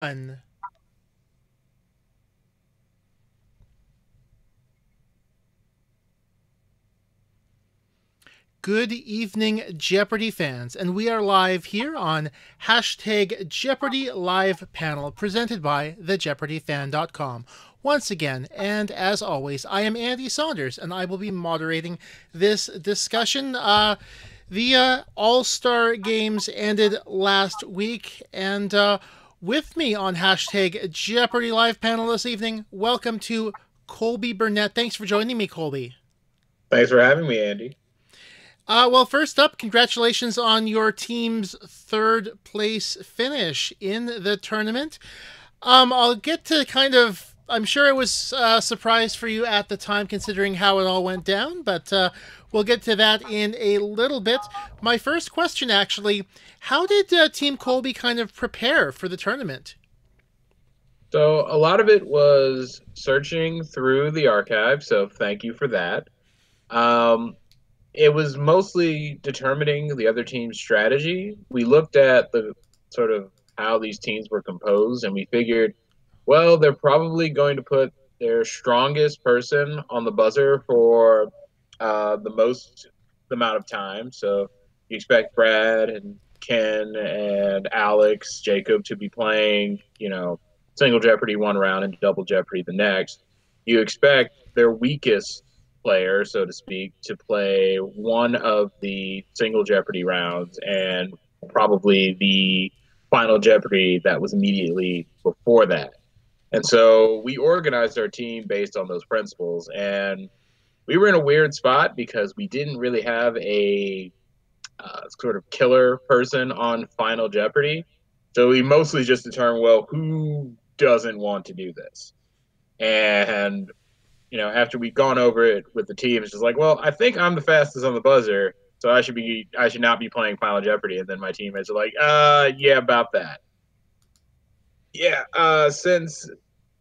One. Good evening, Jeopardy fans, and we are live here on hashtag Jeopardy Live Panel presented by thejeopardyfan.com. Once again, and as always, I am Andy Saunders, and I will be moderating this discussion. The All-Star Games ended last week, and with me on hashtag Jeopardy Live Panel this evening, welcome to Colby Burnett. Thanks for joining me, Colby. Thanks for having me, Andy. Well, first up, congratulations on your team's third place finish in the tournament. I'll get to I'm sure it was a surprise for you at the time considering how it all went down, but we'll get to that in a little bit. My first question, actually, how did Team Colby kind of prepare for the tournament? So a lot of it was searching through the archive, so thank you for that. Um, it was mostly determining the other team's strategy. We looked at the sort of how these teams were composed, and we figured, well, they're probably going to put their strongest person on the buzzer for the most amount of time. So you expect Brad and Ken and Alex, Jacob to be playing, single Jeopardy one round and double Jeopardy the next. You expect their weakest player, so to speak, to play one of the single Jeopardy rounds and probably the final Jeopardy that was immediately before that. And so we organized our team based on those principles. And we were in a weird spot because we didn't really have a sort of killer person on Final Jeopardy. So we mostly just determined, well, who doesn't want to do this? And after we'd gone over it with the team, it's just like, well, I think I'm the fastest on the buzzer, so I should not be playing Final Jeopardy. And then my teammates are like, yeah, about that. Yeah, since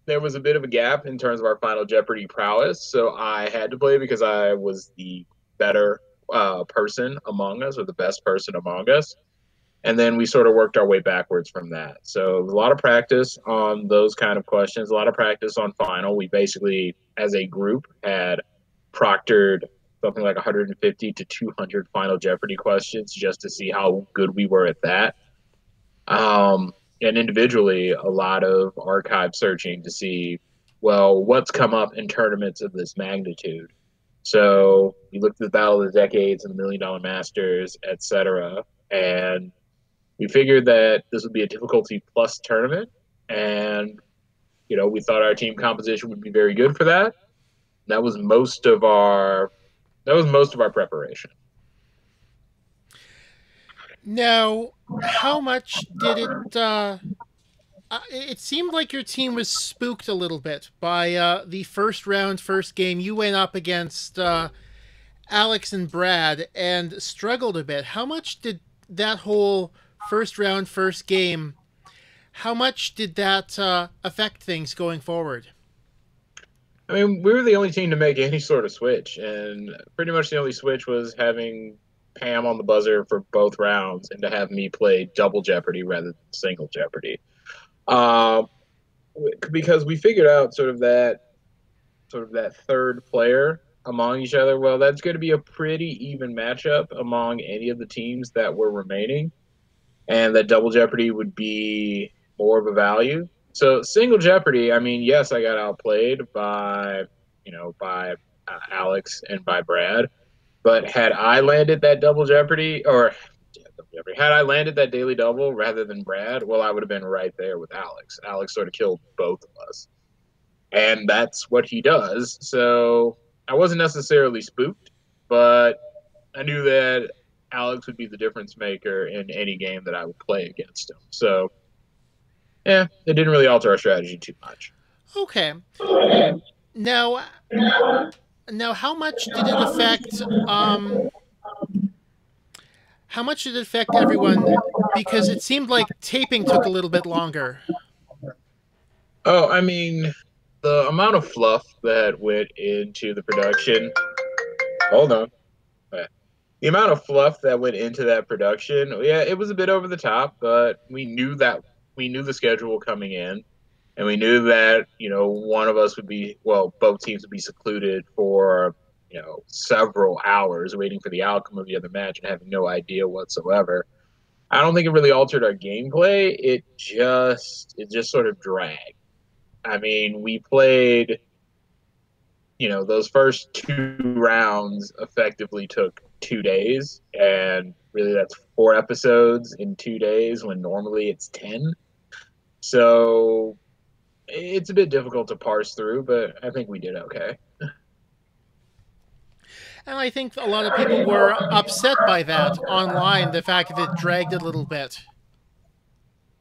there was a bit of a gap in terms of our Final Jeopardy prowess, so I had to play because I was the better person among us, or the best person among us. And then we sort of worked our way backwards from that. So a lot of practice on those kind of questions, a lot of practice on final. We basically, as a group, had proctored something like 150 to 200 Final Jeopardy questions just to see how good we were at that. And individually, a lot of archive searching to see, well, what's come up in tournaments of this magnitude. So we looked at the Battle of the Decades and the Million Dollar Masters, etc., and we figured that this would be a difficulty plus tournament, and we thought our team composition would be very good for that. That was most of our preparation. Now, how much did it seemed like your team was spooked a little bit by the first round, first game. You went up against Alex and Brad and struggled a bit. How much did that whole first round, first game, how much did that affect things going forward? I mean, we were the only team to make any sort of switch, and pretty much the only switch was having Pam on the buzzer for both rounds and to have me play double Jeopardy rather than single Jeopardy. Um, because we figured out sort of that third player among each other. Well, that's going to be a pretty even matchup among any of the teams that were remaining, and that double Jeopardy would be more of a value. So single Jeopardy, I mean, yes, I got outplayed by Alex and by Brad, but had I landed that double Jeopardy, or had I landed that daily double rather than Brad, well, I would have been right there with Alex. Alex sort of killed both of us, and that's what he does. So I wasn't necessarily spooked, but I knew that Alex would be the difference maker in any game that I would play against him. So yeah, it didn't really alter our strategy too much. Okay. Now, now, how much did it affect everyone? Because it seemed like taping took a little bit longer. Oh, I mean, the amount of fluff that went into the production. Hold on. The amount of fluff that went into that production, yeah, it was a bit over the top, but we knew that we knew the schedule coming in, and we knew that one of us would be both teams would be secluded for several hours waiting for the outcome of the other match and having no idea whatsoever. I don't think it really altered our gameplay. It just sort of dragged. I mean, we played, those first two rounds effectively took 2 days, and really that's 4 episodes in 2 days when normally it's 10. So it's a bit difficult to parse through, but I think we did okay. And I think a lot of people were upset by that online, the fact that it dragged a little bit.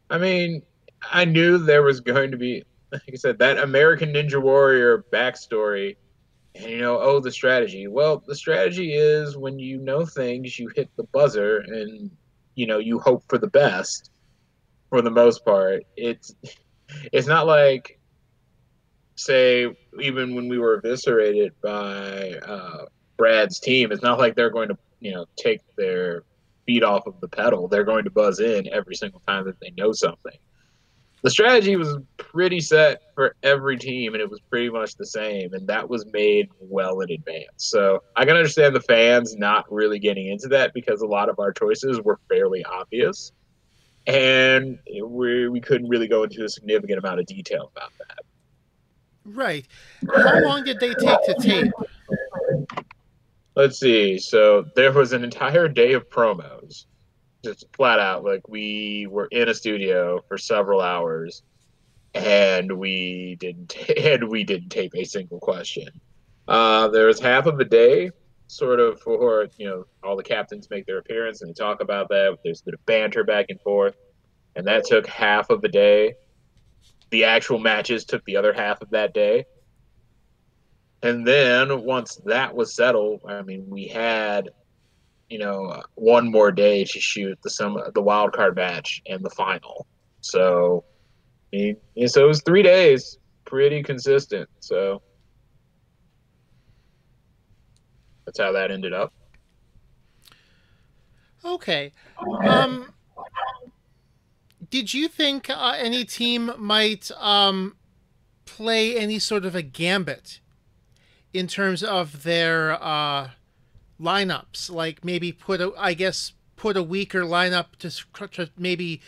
I mean, I knew there was going to be, like I said, that American Ninja Warrior backstory. And the strategy. Well, the strategy is when you know things, you hit the buzzer and you hope for the best for the most part. It's not like, say, even when we were eviscerated by Brad's team, it's not like they're going to take their feet off of the pedal. They're going to buzz in every single time that they know something. The strategy was pretty set for every team, and it was pretty much the same, and that was made well in advance. So I can understand the fans not really getting into that because a lot of our choices were fairly obvious, and we couldn't really go into a significant amount of detail about that. Right. How long did they take to tape? Let's see. So there was an entire day of promos, just flat out. Like, we were in a studio for several hours, and we didn't tape a single question. There was half of a day, sort of, for all the captains make their appearance and they talk about that. There's a bit of banter back and forth, and that took half of the day. The actual matches took the other half of that day. And then once that was settled, I mean, we had one more day to shoot the wild card match and the final. So so it was 3 days, pretty consistent. So that's how that ended up. Okay. Did you think any team might play any sort of a gambit in terms of their lineups? Like maybe put a weaker lineup to maybe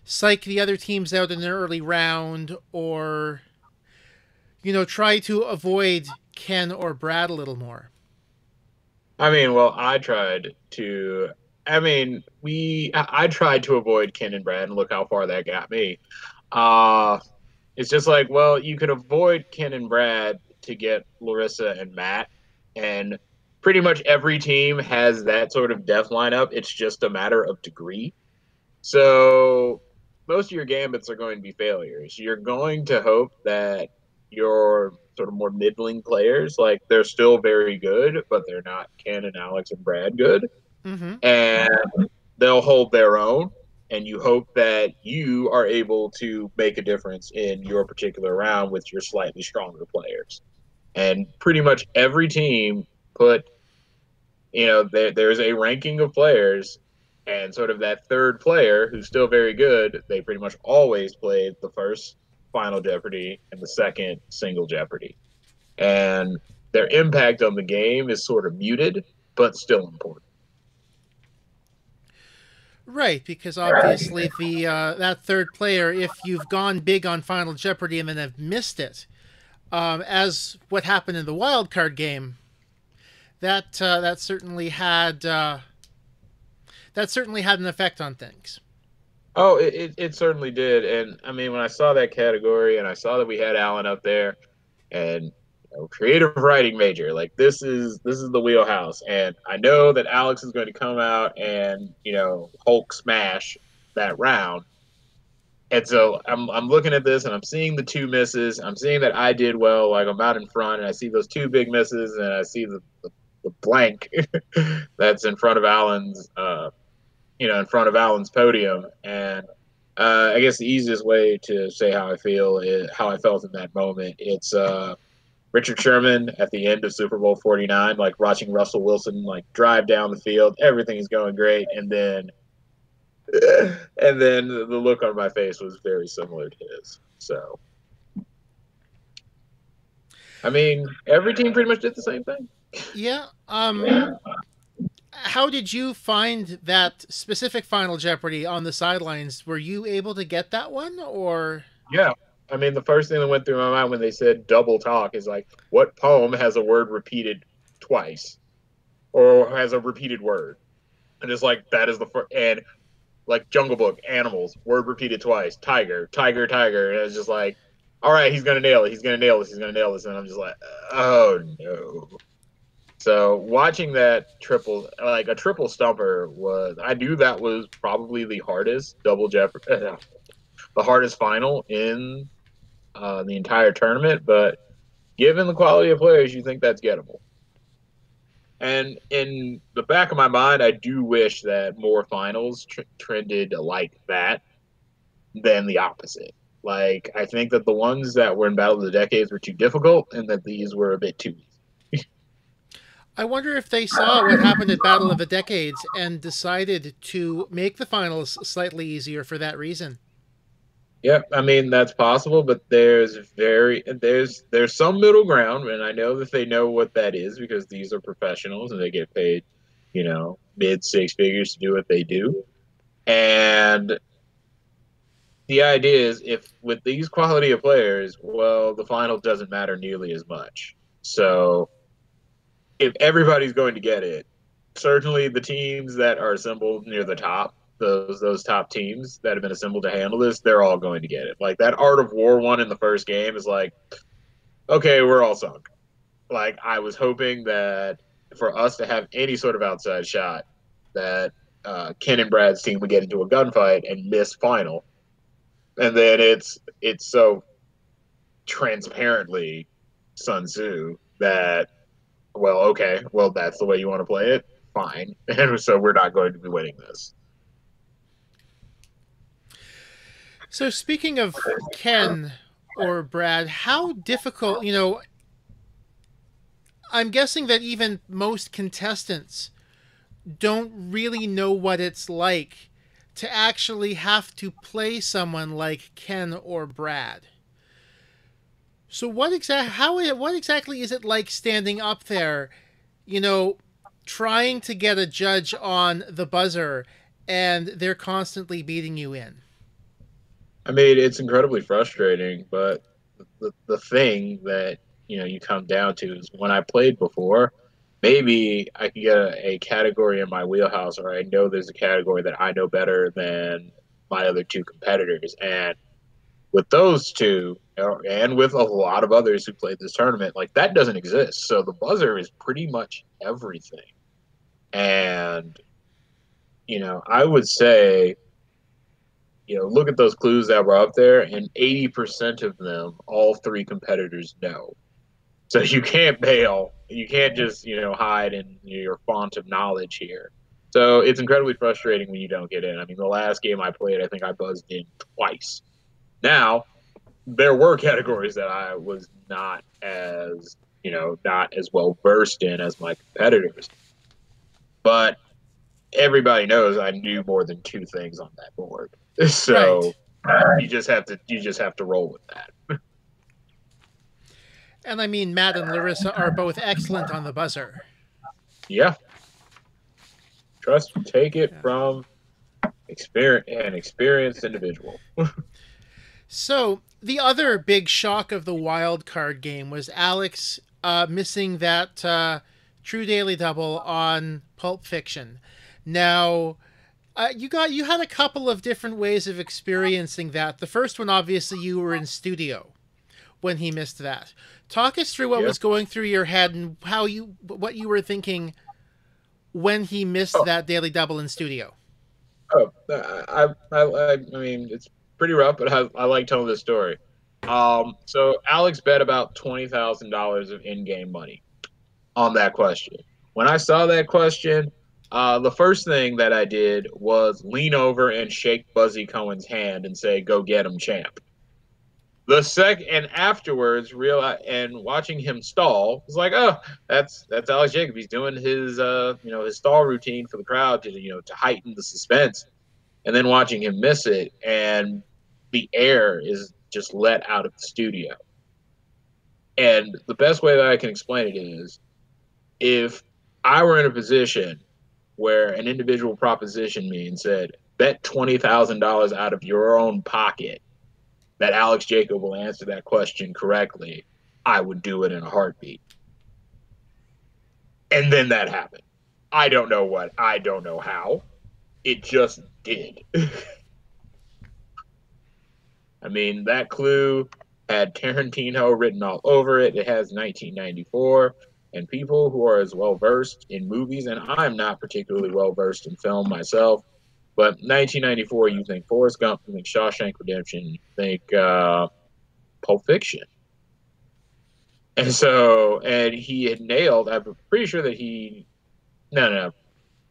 psych the other teams out in an early round, or try to avoid Ken or Brad a little more. I mean, well, I tried to. I mean, I tried to avoid Ken and Brad, and look how far that got me. Uh, it's just like, well, you could avoid Ken and Brad to get Larissa and Matt, and pretty much every team has that sort of death lineup. It's just a matter of degree. So most of your gambits are going to be failures. You're going to hope that your sort of more middling players, like, they're still very good, but they're not Ken and Alex and Brad good, Mm-hmm. and they'll hold their own. And you hope that you are able to make a difference in your particular round with your slightly stronger players. And pretty much every team put, there's a ranking of players, and sort of that third player who's still very good, they pretty much always played the first Final Jeopardy and the second Single Jeopardy. And their impact on the game is sort of muted, but still important. Right, because obviously the that third player, if you've gone big on Final Jeopardy and then have missed it, as what happened in the wild card game, that certainly had an effect on things. Oh, it certainly did. And I mean, when I saw that category and I saw that we had Alan up there, and creative writing major, like, this is the wheelhouse, and I know that Alex is going to come out and Hulk smash that round. And so I'm looking at this and I'm seeing the two misses. I'm seeing that I did well. Like, I'm out in front and I see those two big misses and I see the blank that's in front of Alan's podium. And I guess the easiest way to say how I feel is how I felt in that moment. It's Richard Sherman at the end of Super Bowl 49, like watching Russell Wilson like drive down the field. Everything's going great, and then And then the look on my face was very similar to his. So, I mean, every team pretty much did the same thing. Yeah. How did you find that specific Final Jeopardy on the sidelines? Were you able to get that one, or? Yeah. I mean, the first thing that went through my mind when they said double talk is like, what poem has a word repeated twice or has a repeated word? And it's like, that is the first. And like Jungle Book, animals, word repeated twice, tiger, tiger, tiger. And it's just like, all right, he's going to nail it. He's going to nail this. He's going to nail this. And I'm just like, oh no. So watching that triple, like a triple stumper was, I knew that was probably the hardest double jeopardy, the hardest final in the entire tournament. But given the quality of players, you think that's gettable. And in the back of my mind, I do wish that more finals trended like that than the opposite. Like, I think that the ones that were in Battle of the Decades were too difficult and that these were a bit too easy. I wonder if they saw what happened at Battle of the Decades and decided to make the finals slightly easier for that reason. Yeah, I mean that's possible, but there's some middle ground, and I know that they know what that is because these are professionals and they get paid, mid six figures to do what they do. And the idea is if with these quality of players, well, the final doesn't matter nearly as much. So if everybody's going to get it, certainly the teams that are assembled near the top, those top teams that have been assembled to handle this, they're all going to get it. Like that Art of War one in the first game is like, okay, we're all sunk. Like I was hoping that for us to have any sort of outside shot, that Ken and Brad's team would get into a gunfight and miss final, and then it's so transparently Sun Tzu that well, okay, well that's the way you want to play it, fine, and so we're not going to be winning this. So speaking of Ken or Brad, how difficult, I'm guessing that even most contestants don't really know what it's like to actually have to play someone like Ken or Brad. So what exactly is it like standing up there, you know, trying to get a judge on the buzzer and they're constantly beating you in? I mean, it's incredibly frustrating, but the thing that you come down to is when I played before, maybe I could get a category in my wheelhouse, or I know there's a category that I know better than my other two competitors, and with those two, and with a lot of others who played this tournament, like that doesn't exist. So the buzzer is pretty much everything, and I would say look at those clues that were up there, and 80% of them, all three competitors know. So you can't bail. You can't just, hide in your font of knowledge here. So it's incredibly frustrating when you don't get in. I mean, the last game I played, I think I buzzed in twice. Now, there were categories that I was not as well versed in as my competitors. But everybody knows I knew more than two things on that board. So Right. you just have to roll with that. And I mean, Matt and Larissa are both excellent on the buzzer. Yeah, take it Yeah. from an experienced individual. So the other big shock of the wild card game was Alex missing that True Daily Double on Pulp Fiction. Now, you had a couple of different ways of experiencing that. The first one, obviously, you were in studio when he missed that. Talk us through what Yeah. was going through your head and what you were thinking when he missed Oh, that Daily Double in studio. oh, I mean, it's pretty rough, but I like telling this story. So Alex bet about $20,000 of in-game money on that question. When I saw that question, the first thing that I did was lean over and shake Buzzy Cohen's hand and say, "Go get him, champ." The sec and afterwards, real and watching him stall was like, oh, that's Alex Jacob. He's doing his his stall routine for the crowd to to heighten the suspense. and then watching him miss it, and the air is just let out of the studio. And the best way that I can explain it is, if I were in a position where an individual propositioned me and said, bet $20,000 out of your own pocket that Alex Jacob will answer that question correctly, I would do it in a heartbeat. And then that happened. I don't know what. I don't know how. It just did. I mean, that clue had Tarantino written all over it. It has 1994. And people who are as well versed in movies, and I'm not particularly well versed in film myself, but 1994, you think Forrest Gump, you think Shawshank Redemption, you think Pulp Fiction. And so, and he had nailed, I'm pretty sure that no.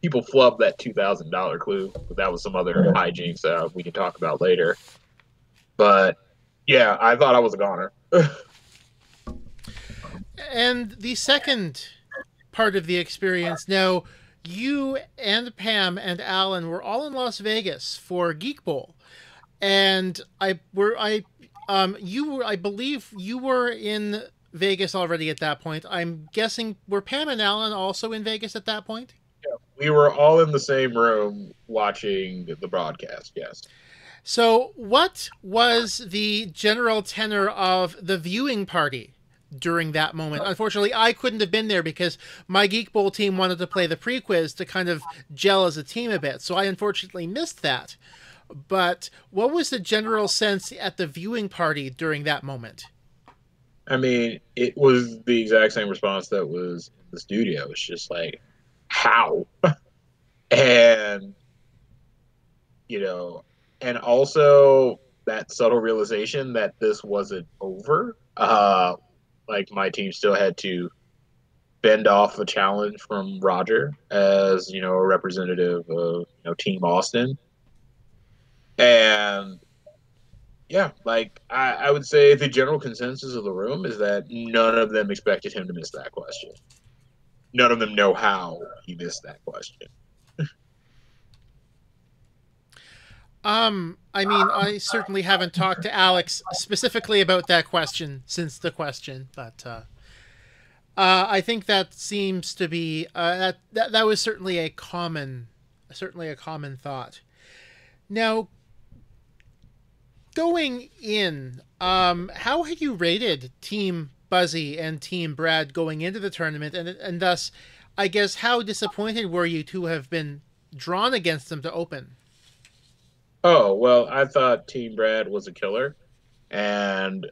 People flubbed that $2,000 clue, but that was some other hijinks we can talk about later. But yeah, I thought I was a goner. And the second part of the experience, now you and Pam and Alan were all in Las Vegas for Geek Bowl, and I believe you were in Vegas already at that point. I'm guessing, were Pam and Alan also in Vegas at that point? Yeah, we were all in the same room watching the broadcast. Yes. So, what was the general tenor of the viewing party during that moment? Unfortunately, I couldn't have been there because my Geek Bowl team wanted to play the pre-quiz to kind of gel as a team a bit, so I unfortunately missed that. But what was the general sense at the viewing party during that moment? I mean, it was the exact same response that was in the studio. It's just like, how? And, you know, and also that subtle realization that this wasn't over. Like my team still had to fend off a challenge from Roger as, you know, a representative of, you know, Team Austin. And yeah, like I would say the general consensus of the room is that none of them expected him to miss that question. None of them know how he missed that question. I mean, I certainly haven't talked to Alex specifically about that question since the question, but I think that seems to be that was certainly a common thought. Now, going in, how had you rated Team Buzzy and Team Brad going into the tournament, and thus, I guess, how disappointed were you to have been drawn against them to open? Oh, well, I thought Team Brad was a killer. And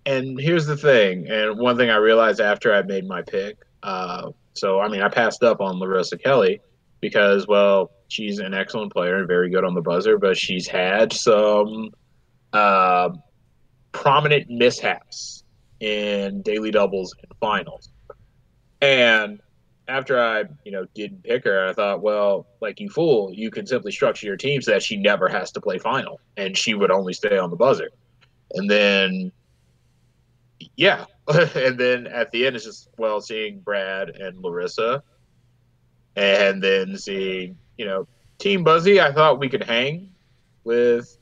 here's the thing, and one thing I realized after I made my pick, so I mean I passed up on Larissa Kelly because, well, she's an excellent player and very good on the buzzer, but she's had some uh, prominent mishaps in daily doubles and finals. And after I, you know, didn't pick her, I thought, well, like, you fool, you can simply structure your team so that she never has to play final and she would only stay on the buzzer. And then, yeah. And then at the end, it's just, well, seeing Brad and Larissa and then seeing, you know, Team Buzzy, I thought we could hang with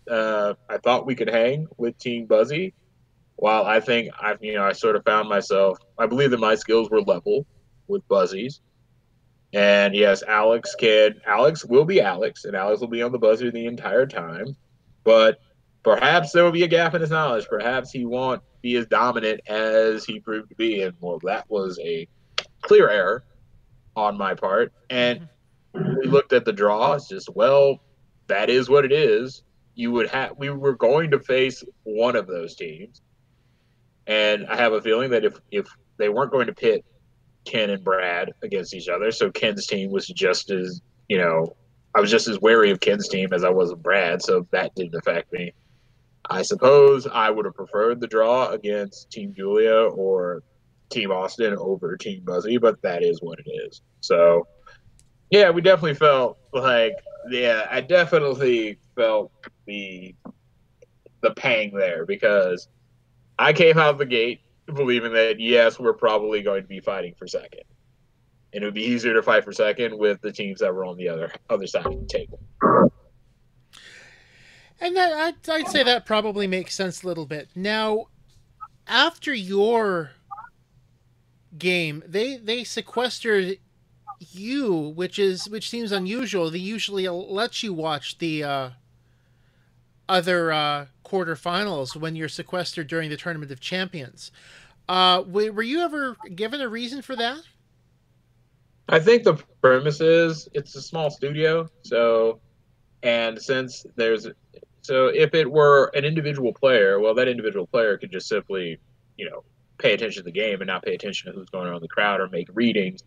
Team Buzzy. While I think I sort of found myself, I believe that my skills were level with Buzzies. And yes, Alex will be Alex, and Alex will be on the buzzer the entire time. But perhaps there will be a gap in his knowledge. Perhaps he won't be as dominant as he proved to be. And well, that was a clear error on my part. And we looked at the draw. It's just, well, that is what it is. We were going to face one of those teams. And I have a feeling that if they weren't going to pit Ken and Brad against each other, so Ken's team was just as, you know, I was just as wary of Ken's team as I was of Brad, so that didn't affect me. I suppose I would have preferred the draw against Team Julia or Team Austin over Team Buzzy, but that is what it is. So, yeah, we definitely felt like, I definitely felt the pang there because I came out of the gate believing that, yes, we're probably going to be fighting for second. And it would be easier to fight for second with the teams that were on the other side of the table. And I'd say that probably makes sense a little bit. Now, after your game, they sequestered you, which seems unusual. They usually let you watch the other quarterfinals when you're sequestered during the Tournament of Champions. Were you ever given a reason for that? I think the premise is it's a small studio, so and since there's so if it were an individual player, well, that individual player could just simply, you know, pay attention to the game and not pay attention to who's going on in the crowd or make readings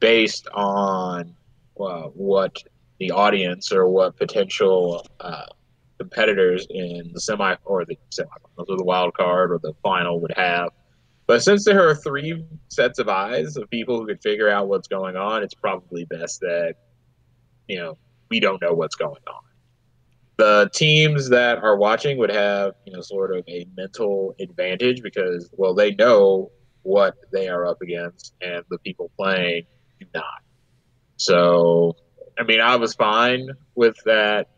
based on what the audience or what potential competitors in the semi or the semifinals or the wild card or the final would have. But since there are three sets of eyes of people who could figure out what's going on, it's probably best that we don't know what's going on. The teams that are watching would have sort of a mental advantage because well they know what they are up against and the people playing do not. So, I mean, I was fine with that,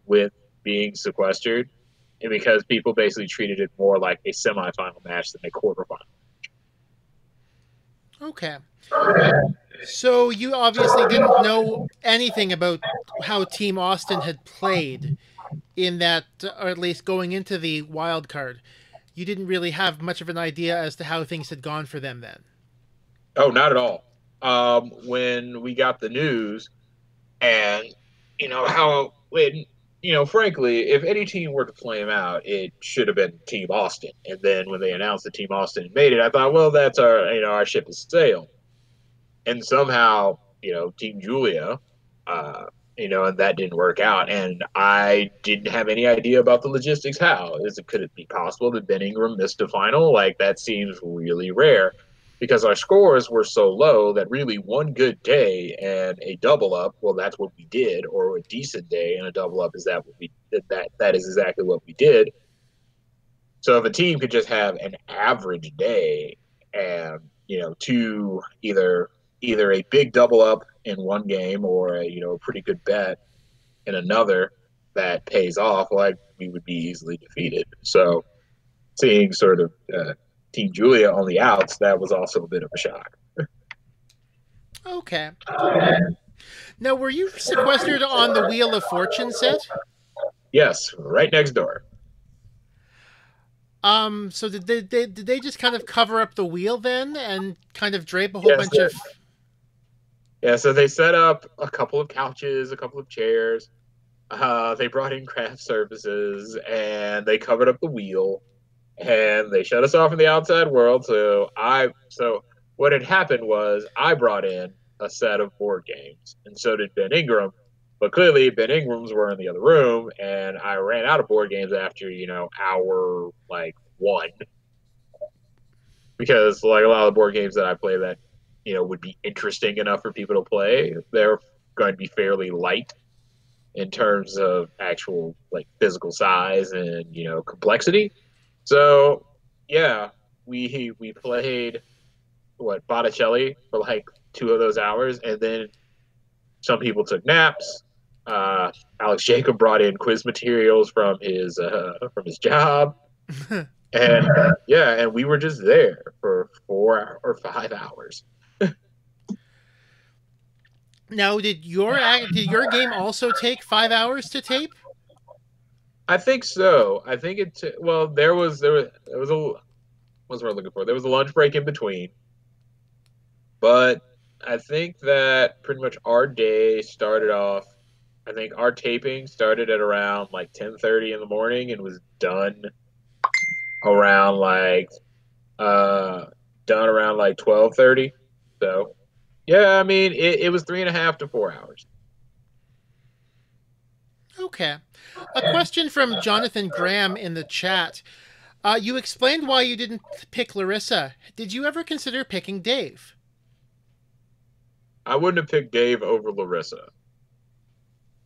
with being sequestered, and because people basically treated it more like a semifinal match than a quarterfinal. Okay. So you obviously didn't know anything about how Team Austin had played in that, or at least going into the wild card. You didn't really have much of an idea as to how things had gone for them then. Oh, not at all. When we got the news, and how when frankly, if any team were to flame out, it should have been Team Austin. And then when they announced that Team Austin made it, I thought, well, that's our ship has sailed. And somehow, Team Julia, and that didn't work out. And I didn't have any idea about the logistics. Could it be possible that Ben Ingram missed a final? Like that seems really rare because our scores were so low that really one good day and a double up, well, that's what we did, or a decent day and a double up is that what we did. That is exactly what we did. So if a team could just have an average day and two either a big double up in one game or a pretty good bet in another that pays off, like we would be easily defeated. So seeing sort of Team Julia on the outs, that was also a bit of a shock. Okay. Now, were you sequestered on the Wheel of Fortune set? Yes, right next door. So did they just kind of cover up the wheel then and kind of drape a whole Yes, bunch of? yeah. So they set up a couple of couches, a couple of chairs. They brought in craft services and they covered up the wheel and they shut us off from the outside world. So what had happened was I brought in a set of board games, and so did Ben Ingram. But clearly, Ben Ingram's were in the other room, and I ran out of board games after hour like one because like a lot of the board games that I play that would be interesting enough for people to play, they're going to be fairly light in terms of actual like physical size and complexity. So yeah, we played Botticelli for like 2 of those hours, and then some people took naps. Alex Jacob brought in quiz materials from his job, and yeah, and we were just there for 4 or 5 hours. Now, did your game also take 5 hours to tape? I think so. I think well, there was a what's what I'm looking for. There was a lunch break in between, but I think that pretty much our day started off. I think our taping started at around like 10:30 in the morning and was around like uh done around like 12:30. So yeah, I mean it was 3.5 to 4 hours. Okay. A question from Jonathan Graham in the chat. You explained why you didn't pick Larissa. Did you ever consider picking Dave? I wouldn't have picked Dave over Larissa.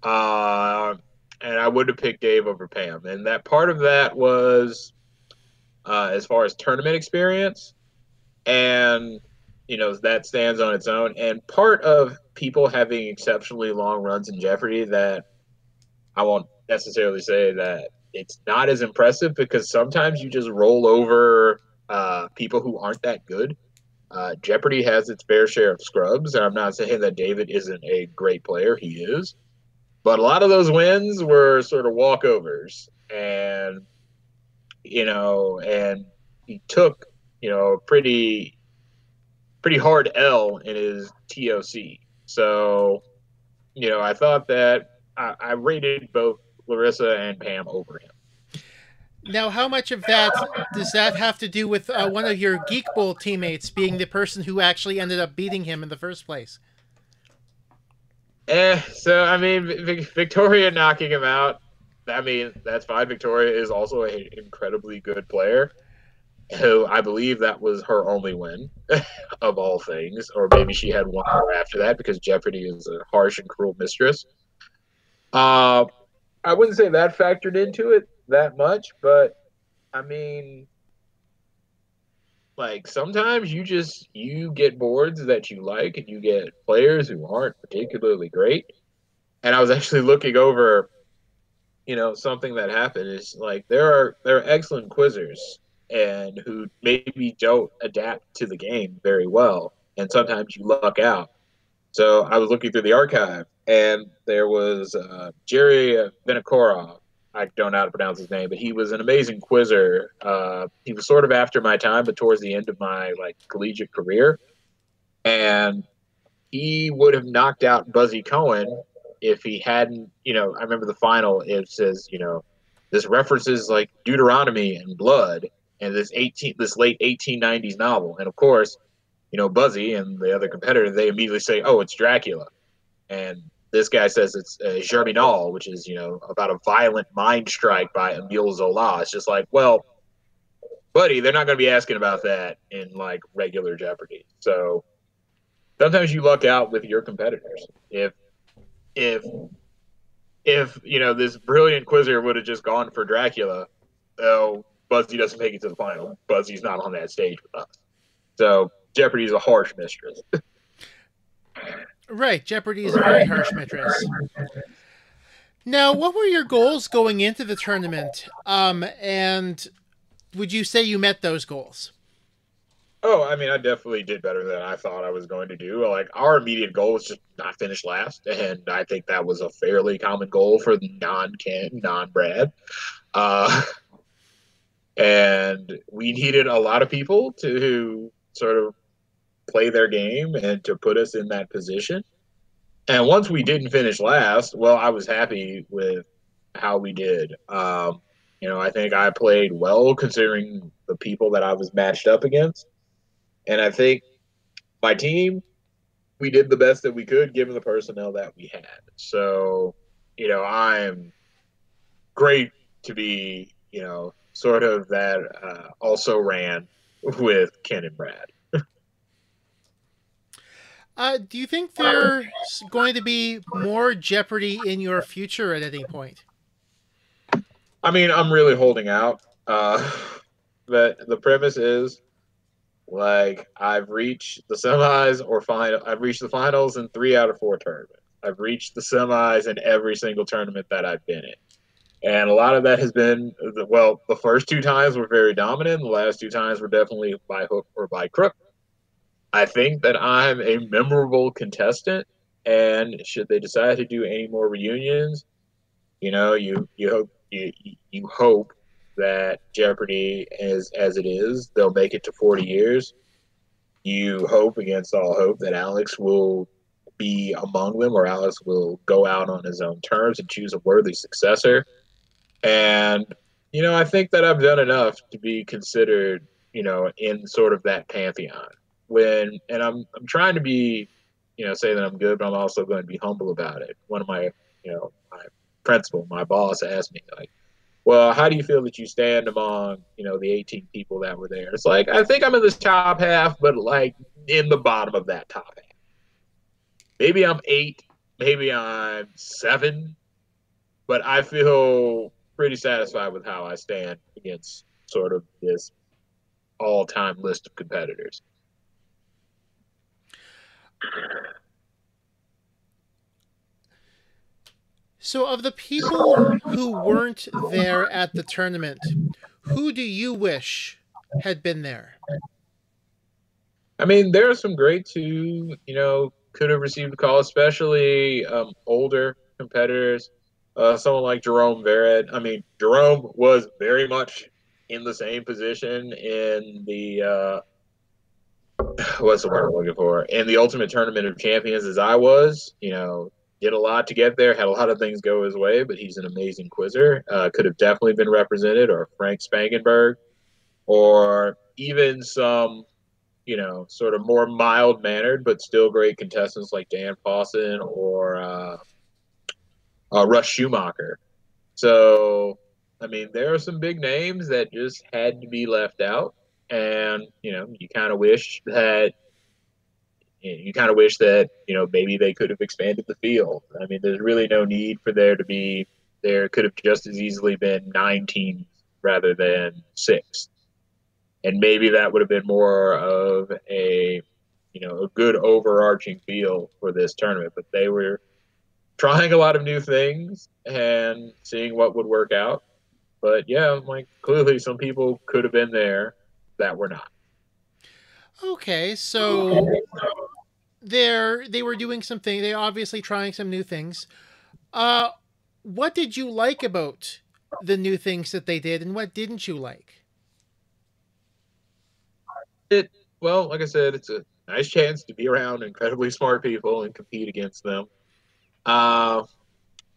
Uh, and I would have picked Dave over Pam. And that part of that was as far as tournament experience, and that stands on its own. And part of people having exceptionally long runs in Jeopardy that I won't necessarily say that it's not as impressive because sometimes you just roll over people who aren't that good. Jeopardy has its fair share of scrubs, and I'm not saying that David isn't a great player. He is. But a lot of those wins were sort of walkovers. And, and he took, a pretty hard L in his TOC. So, I thought that I rated both Larissa and Pam over him. Now, how much of that does that have to do with one of your Geek Bowl teammates being the person who actually ended up beating him in the first place? So I mean, Victoria knocking him out. I mean, that's fine. Victoria is also an incredibly good player, who I believe that was her only win of all things, or maybe she had one more after that because Jeopardy is a harsh and cruel mistress. Uh, I wouldn't say that factored into it that much, but I mean, like sometimes you get boards that you like, and you get players who aren't particularly great. And I was actually looking over, something that happened is like there are excellent quizzers and who maybe don't adapt to the game very well, and sometimes you luck out. So I was looking through the archive, and there was Jerry Vinokorov. I don't know how to pronounce his name, but he was an amazing quizzer. He was sort of after my time, but towards the end of my like collegiate career, and he would have knocked out Buzzy Cohen if he hadn't. I remember the final. It says, this references like Deuteronomy and blood, and this late 1890s novel, and of course, Buzzy and the other competitor, they immediately say, "Oh, it's Dracula," and this guy says it's Germinal, which is about a violent mind strike by Emile Zola. It's just like, well, buddy, they're not going to be asking about that in like regular Jeopardy. So sometimes you luck out with your competitors. If if this brilliant quizzer would have just gone for Dracula, oh, Buzzy doesn't make it to the final. Buzzy's not on that stage with us. So Jeopardy is a harsh mistress. Right, Jeopardy is a very harsh mistress. Now, what were your goals going into the tournament? And would you say you met those goals? Oh, I mean, I definitely did better than I thought I was going to do. Like our immediate goal was just not finish last, and I think that was a fairly common goal for non-Ken, non-Brad. Uh, and we needed a lot of people to sort of play their game and to put us in that position. And once we didn't finish last, well, I was happy with how we did. I think I played well considering the people that I was matched up against. And I think my team, we did the best that we could given the personnel that we had. So, I'm great to be, sort of that also ran with Ken and Brad. Do you think there's going to be more Jeopardy in your future at any point? I mean, I'm really holding out. But the premise is like I've reached the semis or final. I've reached the finals in 3 out of 4 tournaments. I've reached the semis in every single tournament that I've been in. And a lot of that has been, well, the first 2 times were very dominant. The last 2 times were definitely by hook or by crook. I think that I'm a memorable contestant. And should they decide to do any more reunions, you hope that Jeopardy is as it is, they'll make it to 40 years. You hope against all hope that Alex will be among them, or Alex will go out on his own terms and choose a worthy successor. And I think that I've done enough to be considered, in sort of that pantheon. And I'm trying to be, say that I'm good, but I'm also going to be humble about it. One of my principal, my boss, asked me like, well, how do you feel that you stand among, the 18 people that were there? It's like, I think I'm in this top half, but like in the bottom of that top half. Maybe I'm 8, maybe I'm 7, but I feel pretty satisfied with how I stand against sort of this all-time list of competitors. So, of the people who weren't there at the tournament, who do you wish had been there? I mean, there are some greats who, could have received a call, especially older competitors. Someone like Jerome Verrett. I mean, Jerome was very much in the same position in the what's the word I'm looking for? In the Ultimate Tournament of Champions as I was. Did a lot to get there, had a lot of things go his way, but he's an amazing quizzer. Could have definitely been represented, or Frank Spangenberg, or even some sort of more mild mannered but still great contestants like Dan Pawson or Russ Schumacher. So, I mean, there are some big names that just had to be left out, and you kind of wish that maybe they could have expanded the field. I mean, there's really no need for there to be. There could have just as easily been 9 teams rather than 6, and maybe that would have been more of a good overarching feel for this tournament. But they were trying a lot of new things and seeing what would work out. But yeah, like clearly some people could have been there that were not. Okay, so they were doing something. They obviously trying some new things. Uh, what did you like about the new things that they did, and what didn't you like? Well, like I said, it's a nice chance to be around incredibly smart people and compete against them. Uh,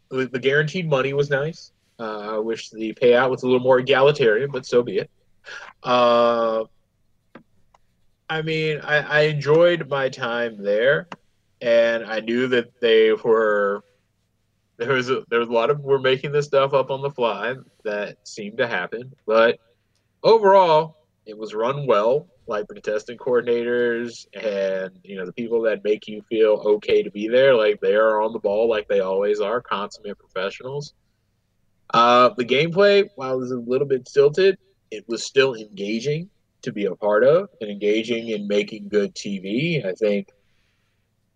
the guaranteed money was nice. I wish the payout was a little more egalitarian, but so be it. Uh, I mean, I enjoyed my time there, and I knew that there was a lot of we're making this stuff up on the fly that seemed to happen, but overall, it was run well. Like the contestant coordinators and the people that make you feel okay to be there, like they are on the ball, like they always are, consummate professionals. The gameplay, while it was a little bit stilted, it was still engaging to be a part of and engaging in making good TV. I think,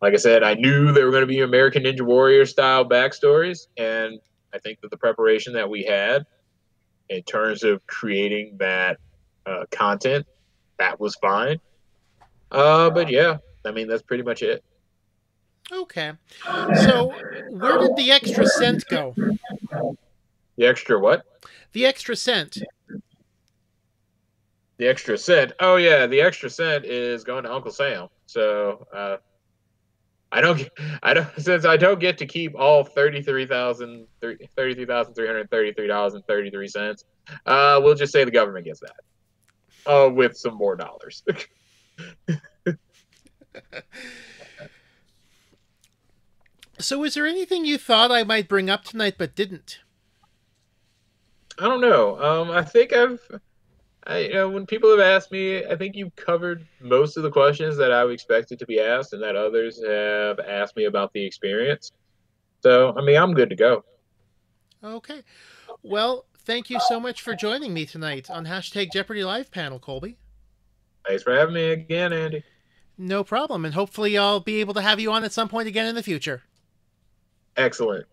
like I said, I knew there were going to be American Ninja Warrior style backstories, and I think that the preparation that we had in terms of creating that content, that was fine. But yeah, I mean that's pretty much it. Okay, so where did the extra cent go? The extra what? The extra cent. The extra cent. Oh yeah, the extra cent is going to Uncle Sam. So I don't, since I don't get to keep all $33,333.33. We'll just say the government gets that. With some more dollars. So, is there anything you thought I might bring up tonight but didn't? I don't know. I think when people have asked me, I think you've covered most of the questions that I would expected to be asked, and that others have asked me about the experience. So, I mean, I'm good to go. Okay. Well, thank you so much for joining me tonight on Hashtag Jeopardy Live panel, Colby. Thanks for having me again, Andy. No problem, and hopefully I'll be able to have you on at some point again in the future. Excellent.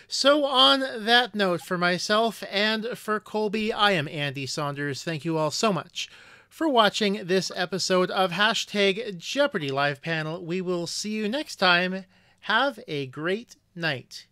So, on that note, for myself and for Colby, I am Andy Saunders. Thank you all so much for watching this episode of Hashtag Jeopardy Live Panel. We will see you next time. Have a great night.